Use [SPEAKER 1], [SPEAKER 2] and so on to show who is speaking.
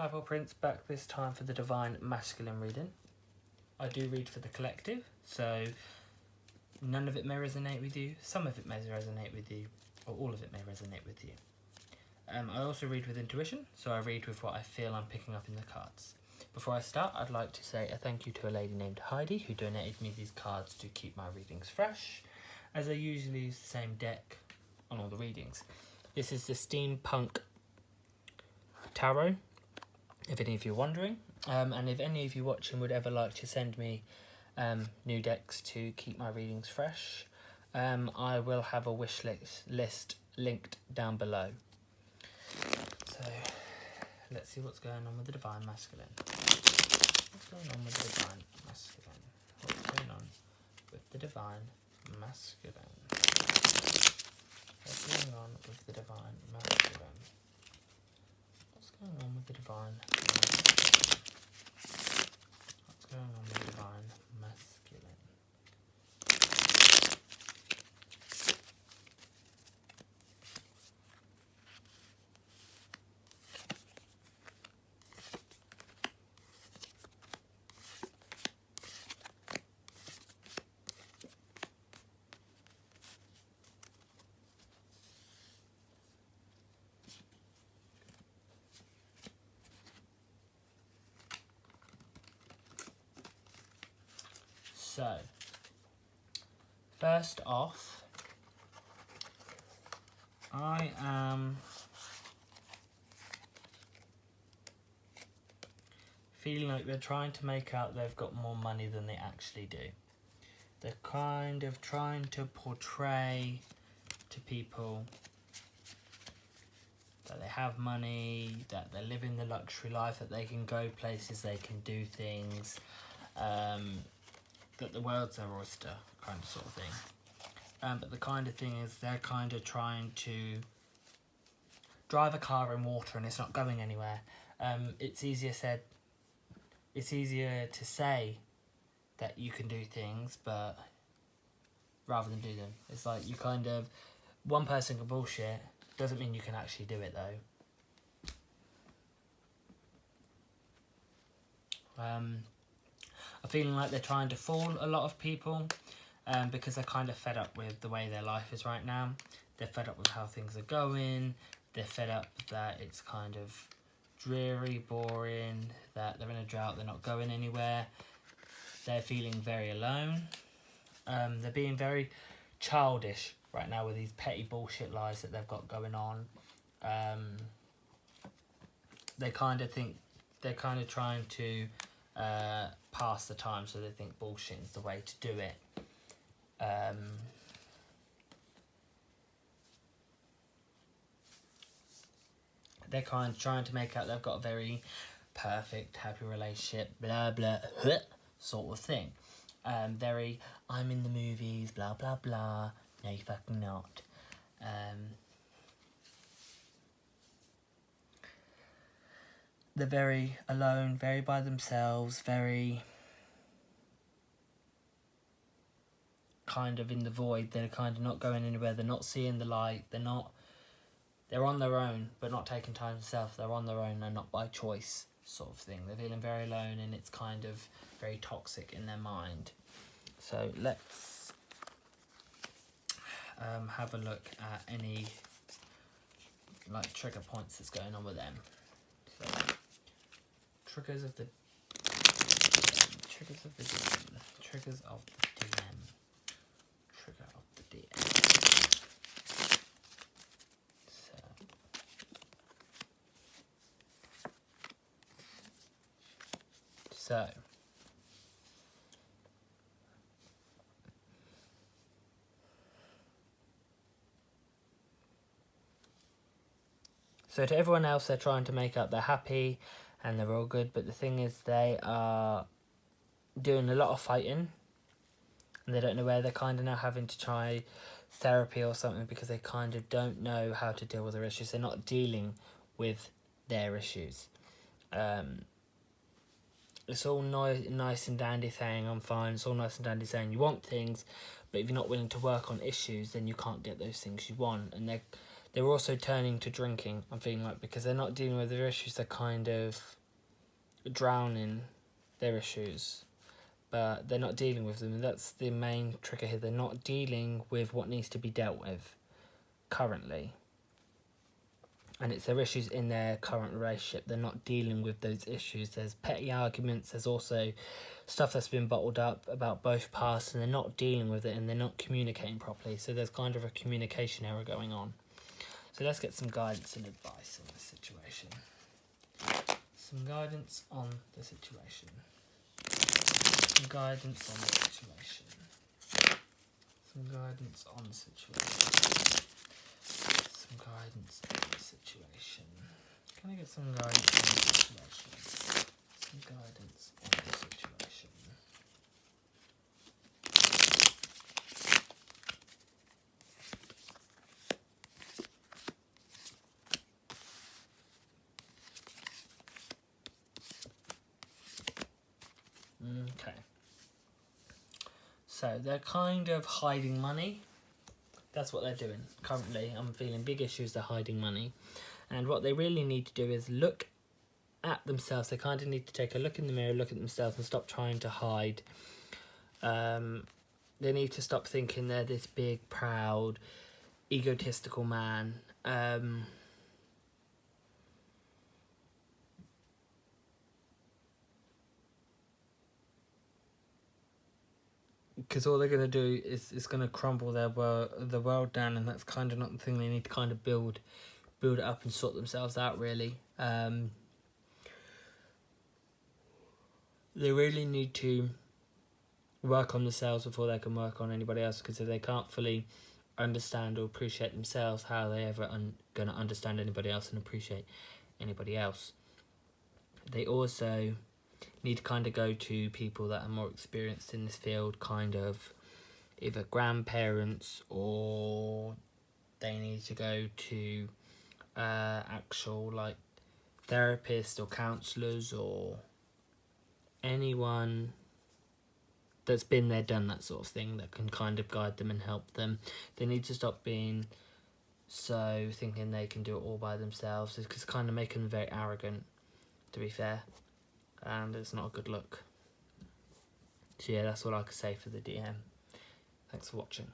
[SPEAKER 1] Hi Prince, back this time for the Divine Masculine reading. I do read for the collective, so none of it may resonate with you, some of it may resonate with you, or all of it may resonate with you. I also read with intuition, so I read with what I feel I'm picking up in the cards. Before I start, I'd like to say a thank you to a lady named Heidi who donated me these cards to keep my readings fresh, as I usually use the same deck on all the readings. This is the Steampunk Tarot, if any of you are wondering, and if any of you watching would ever like to send me new decks to keep my readings fresh, I will have a wish list linked down below. So let's see what's going on with the Divine Masculine. What's going on with the Divine Masculine? What's going on with the Divine Masculine? What's going on with the Divine Masculine? What's going on with the Divine Masculine? What's going on with the Divine Masculine? So, first off, I am feeling like they're trying to make out they've got more money than they actually do. They're kind of trying to portray to people that they have money, that they're living the luxury life, that they can go places, they can do things, that the world's their oyster, kind of sort of thing. But the kind of thing is they're kind of trying to drive a car in water and it's not going anywhere. It's easier to say that you can do things, but rather than do them. It's like you kind of, one person can bullshit, doesn't mean you can actually do it though. I'm feeling like they're trying to fool a lot of people because they're kind of fed up with the way their life is right now. They're fed up with how things are going. They're fed up that it's kind of dreary, boring, that they're in a drought, they're not going anywhere. They're feeling very alone. They're being very childish right now with these petty bullshit lies that they've got going on. They kind of think, they're kind of trying to pass the time, so they think bullshit is the way to do it. They're kind of trying to make out they've got a very perfect, happy relationship, blah, blah, sort of thing. Very, I'm in the movies, blah, blah, blah. No, you fucking not. They're very alone, very by themselves, very kind of in the void. They're kind of not going anywhere. They're not seeing the light. They're on their own, but not taking time to themselves. They're on their own and not by choice, sort of thing. They're feeling very alone and it's kind of very toxic in their mind. So let's have a look at any like trigger points that's going on with them. So, triggers of the DM. Trigger of the DM. Trigger of the DM. So to everyone else, they're trying to make up they're happy and they're all good, but the thing is they are doing a lot of fighting and they don't know where. They're kind of now having to try therapy or something because they kind of don't know how to deal with their issues. They're not dealing with their issues. It's all nice and dandy saying I'm fine. It's all nice and dandy saying you want things, but if you're not willing to work on issues, then you can't get those things you want. And they're also turning to drinking, I'm feeling like, because they're not dealing with their issues, they're kind of drowning their issues, but they're not dealing with them. And that's the main trigger here. They're not dealing with what needs to be dealt with currently. And it's their issues in their current relationship. They're not dealing with those issues. There's petty arguments. There's also stuff that's been bottled up about both parts, and they're not dealing with it, and they're not communicating properly. So there's kind of a communication error going on. So let's get some guidance and advice on this situation. Some guidance on the situation. Some guidance on the situation. Some guidance on the situation. Some guidance on the situation. Can I get some guidance on the situation? Some guidance on the situation. Okay. So they're kind of hiding money. That's what they're doing currently. I'm feeling big issues, they're hiding money. And what they really need to do is look at themselves. They kind of need to take a look in the mirror, look at themselves and stop trying to hide. They need to stop thinking they're this big, proud, egotistical man. Because all they're going to do is going to crumble the world down, and that's kind of not the thing. They need to kind of build it up and sort themselves out, really. They really need to work on themselves before they can work on anybody else, because if they can't fully understand or appreciate themselves, how are they ever going to understand anybody else and appreciate anybody else? They also need to kind of go to people that are more experienced in this field, kind of either grandparents, or they need to go to actual like therapists or counsellors or anyone that's been there, done that sort of thing, that can kind of guide them and help them. They need to stop being so thinking they can do it all by themselves. It's kind of making them very arrogant, to be fair, and it's not a good look. So yeah, that's all I could say for the DM. Thanks for watching.